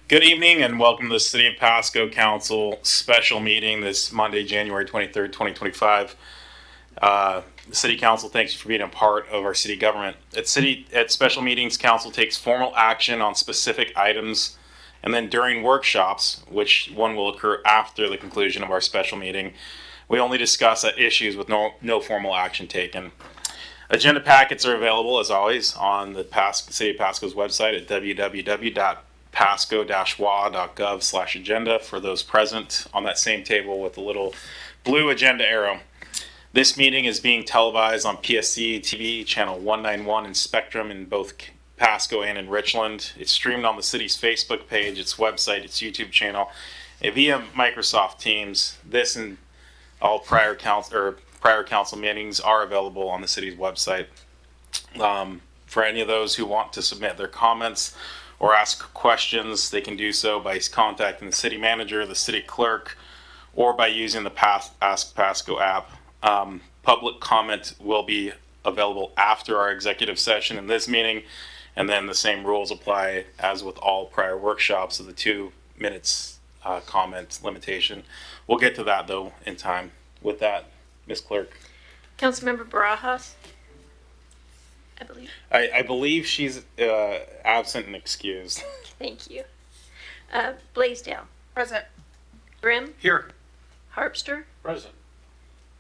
Good evening and welcome to the City of Pasco Council special meeting this Monday, January 23rd, 2025. The City Council thanks you for being a part of our city government. At special meetings, Council takes formal action on specific items, and then during workshops, which one will occur after the conclusion of our special meeting, we only discuss issues with no formal action taken. Agenda packets are available, as always, on the City of Pasco's website at www.pasco-wa.gov/agenda for those present on that same table with the little blue agenda arrow. This meeting is being televised on PSC-TV channel 191 in Spectrum in both Pasco and in Richland. It's streamed on the city's Facebook page, its website, its YouTube channel, and via Microsoft Teams. This and all prior council meetings are available on the city's website. For any of those who want to submit their comments or ask questions, they can do so by contacting the city manager, the city clerk, or by using the Ask Pasco app. Public comment will be available after our executive session in this meeting, and then the same rules apply as with all prior workshops of the 2 minutes comment limitation. We'll get to that though in time. With that, Ms. Clerk. Councilmember Barajas, I believe. I believe she's absent and excused. Thank you. Blaisdell. Present. Grimm. Here. Harpster. Present.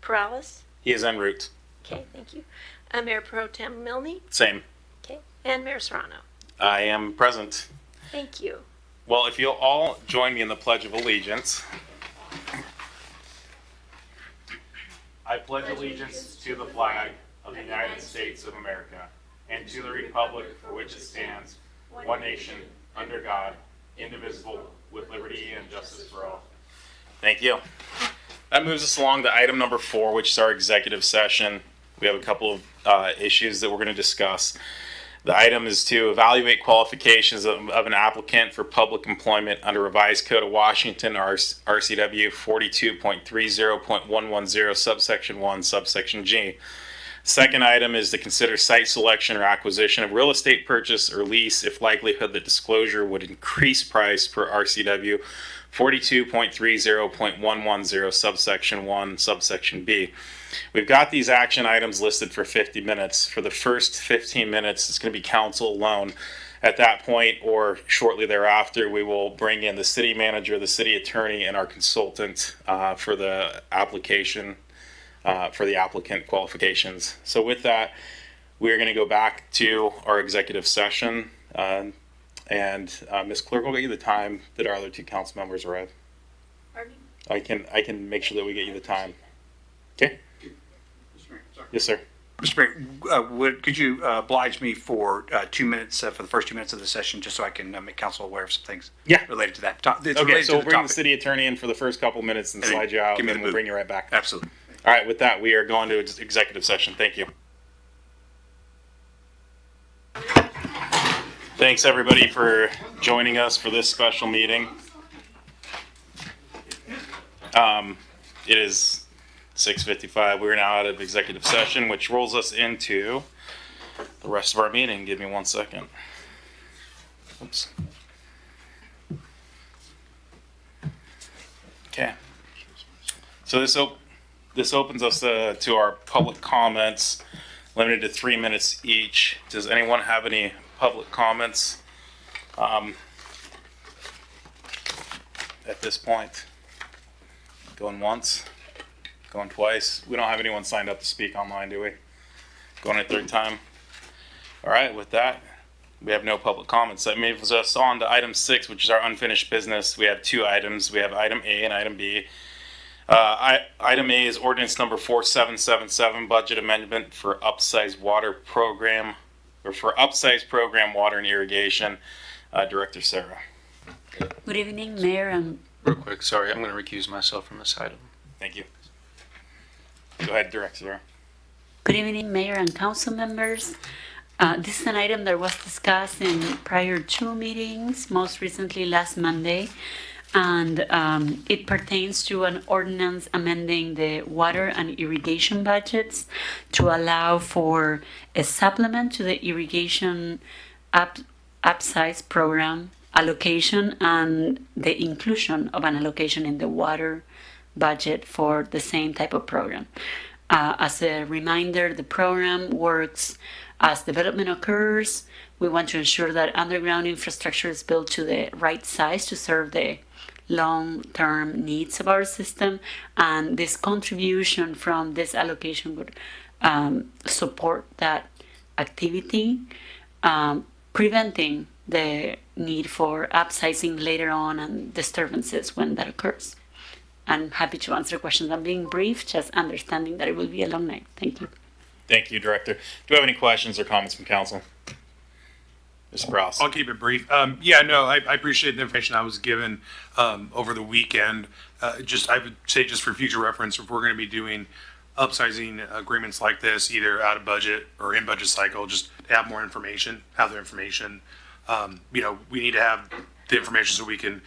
Perales. He is en route. Okay, thank you. Mayor Pro Tem Milne. Same. Okay, and Mayor Serrano. I am present. Thank you. Well, if you'll all join me in the Pledge of Allegiance. I pledge allegiance to the flag of the United States of America and to the republic for which it stands, one nation, under God, indivisible, with liberty and justice for all. Thank you. That moves us along to item number 4, which is our executive session. We have a couple of issues that we're going to discuss. The item is to evaluate qualifications of an applicant for public employment under Revised Code of Washington, RCW 42.30.110, subsection 1, subsection G. Second item is to consider site selection or acquisition of real estate purchase or lease if likelihood that disclosure would increase price per RCW 42.30.110, subsection 1, subsection B. We've got these action items listed for 50 minutes. For the first 15 minutes, it's going to be council alone. At that point, or shortly thereafter, we will bring in the city manager, the city attorney, and our consultant for the application, for the applicant qualifications. So with that, we're going to go back to our executive session. And Ms. Clerk will get you the time that our other 2 council members arrive. Pardon? I can make sure that we get you the time. Okay? Yes, sir. Mr. Mayor, could you oblige me for 2 minutes for the first 2 minutes of the session, just so I can make council aware of some things related to that? Okay, so we'll bring the city attorney in for the first couple minutes and slide you out, and then we'll bring you right back. Absolutely. All right, with that, we are going to executive session. Thank you. Thanks, everybody, for joining us for this special meeting. It is 6:55. We're now out of executive session, which rolls us into the rest of our meeting. Give me 1 second. Oops. Okay. So this opens us to our public comments, limited to 3 minutes each. Does anyone have any public comments at this point? Going once? Going twice? We don't have anyone signed up to speak online, do we? Going a third time? All right, with that, we have no public comments. That moves us on to item 6, which is our unfinished business. We have 2 items. We have item A and item B. Item A is ordinance number 4777, budget amendment for upsize water program, or for upsize program water and irrigation. Director Sarah. Good evening, Mayor. And real quick, sorry, I'm going to recuse myself from this item. Thank you. Go ahead, Director Sarah. good evening, Mayor and council members. This is an item that was discussed in prior 2 meetings, most recently last Monday. And it pertains to an ordinance amending the water and irrigation budgets to allow for a supplement to the irrigation upsize program allocation and the inclusion of an allocation in the water budget for the same type of program. As a reminder, the program works as development occurs. We want to ensure that underground infrastructure is built to the right size to serve the long-term needs of our system, and this contribution from this allocation would support that activity, preventing the need for upsizing later on and disturbances when that occurs. I'm happy to answer questions. I'm being brief, just understanding that it will be a long night. Thank you. Thank you, Director. Do we have any questions or comments from council? Mr. Ross. I'll keep it brief. I appreciate the information I was given over the weekend. I would say just for future reference, if we're going to be doing upsizing agreements like this, either out of budget or in budget cycle, just to have more information, have the information. We need to have the information so we can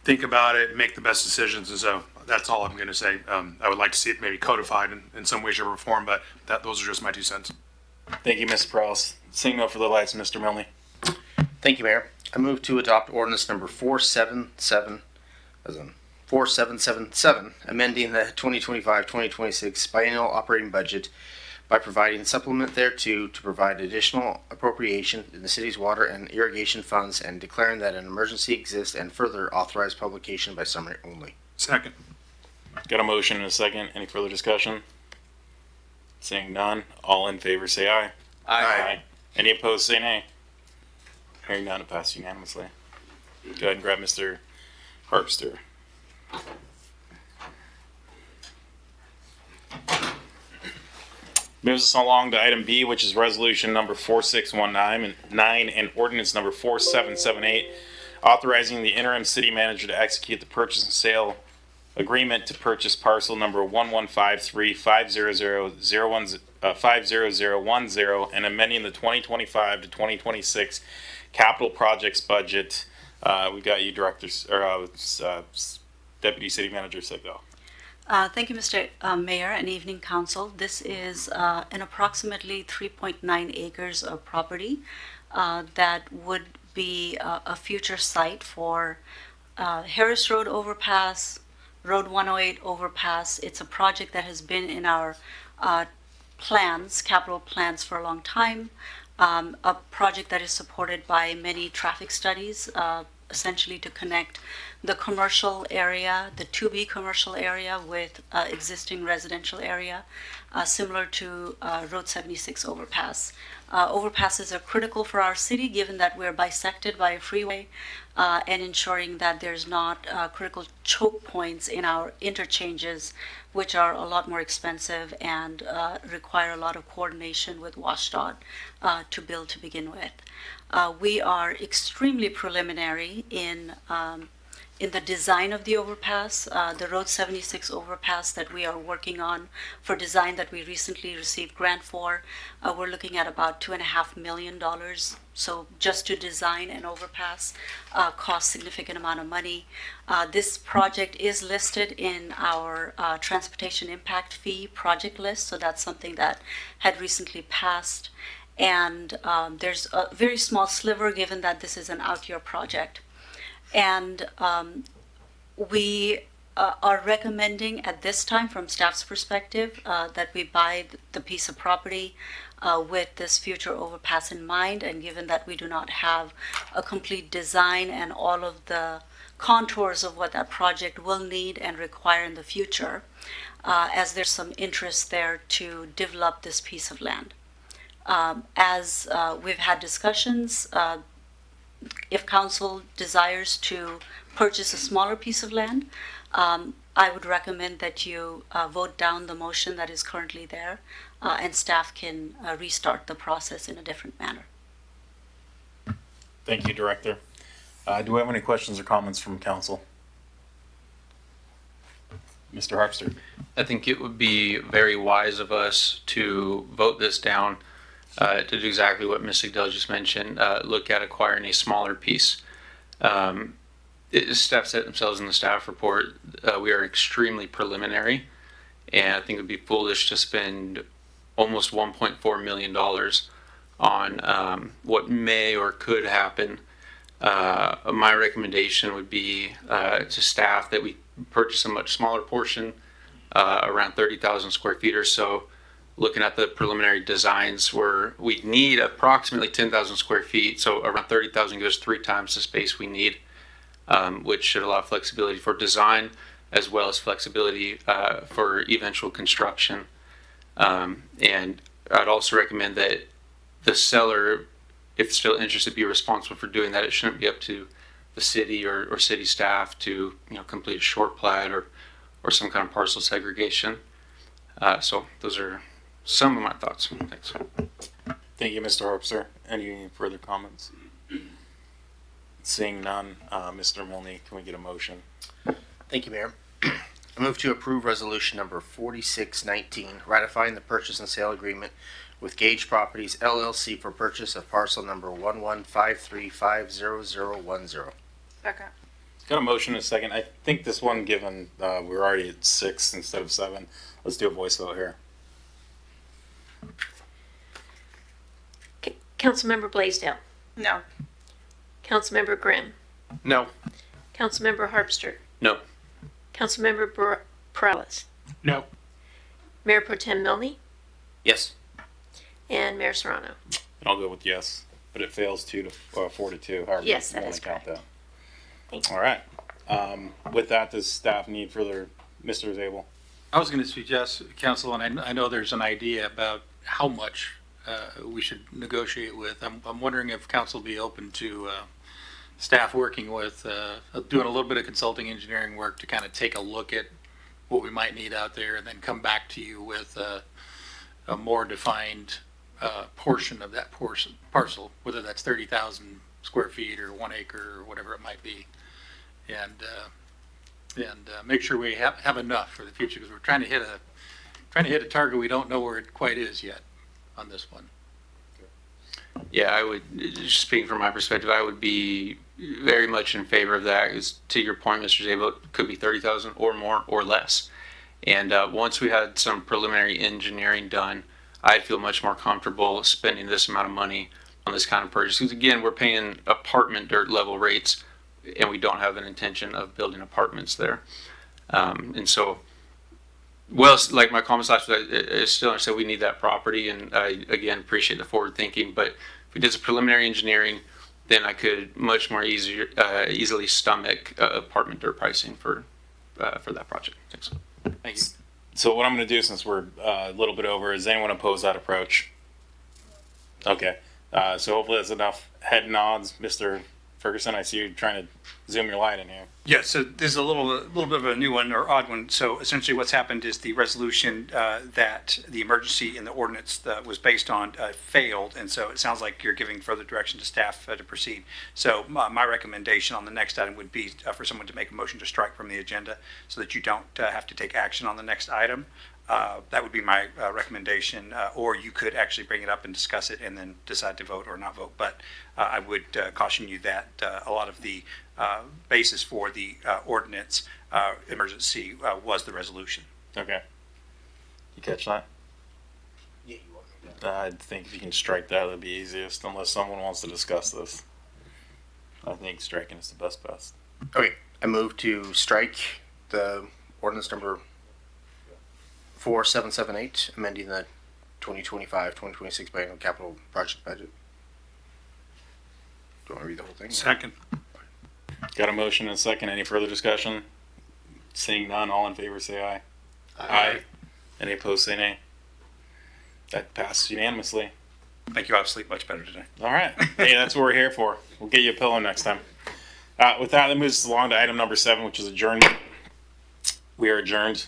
think about it, make the best decisions. And so that's all I'm going to say. I would like to see it maybe codified in some way, shape, or form, but those are just my 2 cents. Thank you, Mr. Prowse. Seeing no further lights, Mr. Milne. Thank you, Mayor. I move to adopt ordinance number 4777, amending the 2025-2026 biennial operating budget by providing supplement thereto to provide additional appropriation in the city's water and irrigation funds and declaring that an emergency exists and further authorize publication by summary only. Second. Got a motion and a second. Any further discussion? Seeing none, all in favor say aye. Aye. Any opposed say nay. Hearing none, it passed unanimously. Go ahead and grab Mr. Harpster. Moves us along to item B, which is resolution number 4619 and ordinance number 4778, authorizing the interim city manager to execute the purchase and sale agreement to purchase parcel number 1153-50010 and amending the 2025 to 2026 capital projects budget. We got you, Director, Deputy City Manager Sigdahl. Thank you, Mr. Mayor and Evening Council. This is an approximately 3.9 acres of property that would be a future site for Harris Road overpass, Road 108 overpass. It's a project that has been in our plans, capital plans for a long time. A project that is supported by many traffic studies, essentially to connect the commercial area, the 2B commercial area with existing residential area, similar to Road 76 overpass. Overpasses are critical for our city given that we're bisected by a freeway and ensuring that there's not critical choke points in our interchanges, which are a lot more expensive and require a lot of coordination with WashDOT to build to begin with. We are extremely preliminary in the design of the overpass. The Road 76 overpass that we are working on for design that we recently received grant for, we're looking at about $2.5 million. So just to design an overpass costs significant amount of money. This project is listed in our transportation impact fee project list, so that's something that had recently passed. And there's a very small sliver given that this is an out-year project. And we are recommending at this time from staff's perspective that we buy the piece of property with this future overpass in mind, and given that we do not have a complete design and all of the contours of what that project will need and require in the future, as there's some interest there to develop this piece of land. As we've had discussions, if council desires to purchase a smaller piece of land, I would recommend that you vote down the motion that is currently there, and staff can restart the process in a different manner. Thank you, Director. Do we have any questions or comments from council? Mr. Harpster. I think it would be very wise of us to vote this down to do exactly what Ms. Sigdahl just mentioned, look at acquiring a smaller piece. Staff said themselves in the staff report, we are extremely preliminary, and I think it would be foolish to spend almost $1.4 million on what may or could happen My recommendation would be to staff that we purchase a much smaller portion, around 30,000 square feet or so. Looking at the preliminary designs, where we need approximately 10,000 square feet, so around 30,000 gives 3 times the space we need, which should allow flexibility for design as well as flexibility for eventual construction. And I'd also recommend that the seller, if still interested, be responsible for doing that. It shouldn't be up to the city or city staff to complete a short plat or some kind of parcel segregation. So those are some of my thoughts. Thanks. Thank you, Mr. Harpster. Any further comments? Seeing none, Mr. Milne, can we get a motion? Thank you, Mayor. I move to approve resolution number 4619, ratifying the purchase and sale agreement with Gage Properties LLC for purchase of parcel number 115350010. Second. Got a motion and a second. I think this one, given we're already at 6 instead of 7, let's do a voice vote here. Councilmember Blaisdell. No. Councilmember Grimm. No. Councilmember Harpster. No. Councilmember Perales. No. Mayor Pro Tem Milne. Yes. And Mayor Serrano. And I'll go with yes, but it fails 4 to 2. However Yes, you that want is to count correct. that. Thank you. All right. With that, does staff need further, Mr. Zabel? I was going to suggest, council, and I know there's an idea about how much we should negotiate with. I'm wondering if council be open to staff working with, doing a little bit of consulting engineering work to kind of take a look at what we might need out there and then come back to you with a more defined portion of that parcel, whether that's 30,000 square feet or 1 acre or whatever it might be. And make sure we have enough for the future, because we're trying to hit a target we don't know where it quite is yet on this one. Yeah, I would, just speaking from my perspective, I would be very much in favor of that. Because to your point, Mr. Zabel, it could be 30,000 or more or less. And once we had some preliminary engineering done, I'd feel much more comfortable spending this amount of money on this kind of purchase. Because again, we're paying apartment dirt level rates, and we don't have an intention of building apartments there. And so, well, like my comments last week, I still understand we need that property, and I, again, appreciate the forward thinking, but if we did some preliminary engineering, then I could much more easily stomach apartment dirt pricing for that project. Thanks. Thank you. So what I'm going to do, since we're a little bit over, is anyone oppose that approach? Okay. So hopefully that's enough head nods. Mr. Ferguson, I see you trying to zoom your light in here. Yeah, so this is a little bit of a new one or odd one. So essentially what's happened is the resolution that the emergency in the ordinance that was based on failed. And so it sounds like you're giving further direction to staff to proceed. So my recommendation on the next item would be for someone to make a motion to strike from the agenda so that you don't have to take action on the next item. That would be my recommendation, or you could actually bring it up and discuss it and then decide to vote or not vote. But I would caution you that a lot of the basis for the ordinance emergency was the resolution. Okay. You catch that? Yeah, you want me I think if you can strike that, that'd be easiest, unless someone wants to discuss this. I think striking is the best bet. Okay, I move to strike the ordinance number 4778, amending the 2025-2026 biennial capital project budget. Do you want to read the whole thing? Second. Got a motion and a second. Any further discussion? Seeing none, all in favor say aye. Aye. Any opposed say nay. That passes unanimously. Thank you. I'll sleep much better today. All right. Hey, that's what we're here for. We'll get you a pillow next time. With that moves us along to item number 7, which is adjournment. We are adjourned.